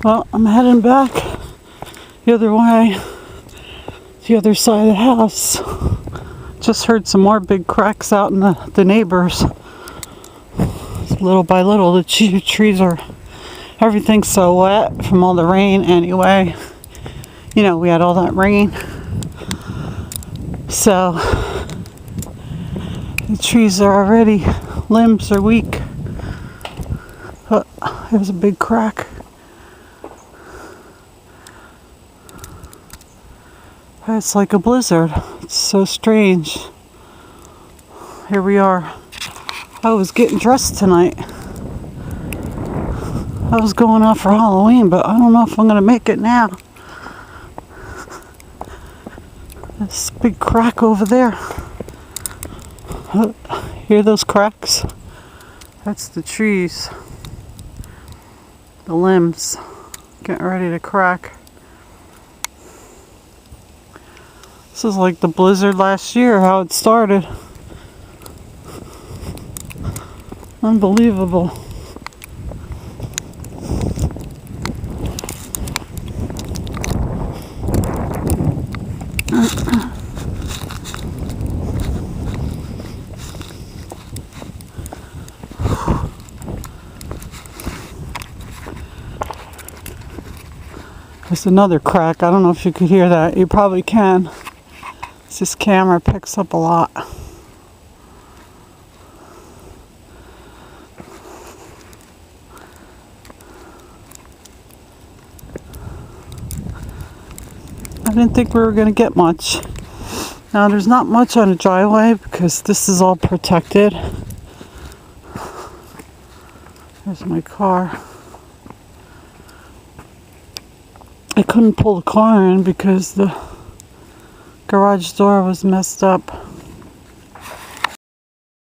Well, I'm heading back the other way, the other side of the house. Just heard some more big cracks out in the neighbors. Little by little, the trees are, everything's so wet from all the rain anyway. You know, we had all that rain. So, the trees are already, limbs are weak. But there's a big crack. It's like a blizzard. It's so strange. Here we are. I was getting dressed tonight. I was going out for Halloween, but I don't know if I'm going to make it now. This big crack over there. Hear those cracks? That's the trees. The limbs getting ready to crack. This is like the blizzard last year, how it started. Unbelievable. There's another crack. I don't know if you could hear that. You probably can. This camera picks up a lot. I didn't think we were going to get much. Now there's not much on a driveway because this is all protected. There's my car. I couldn't pull the car in because the garage door was messed up.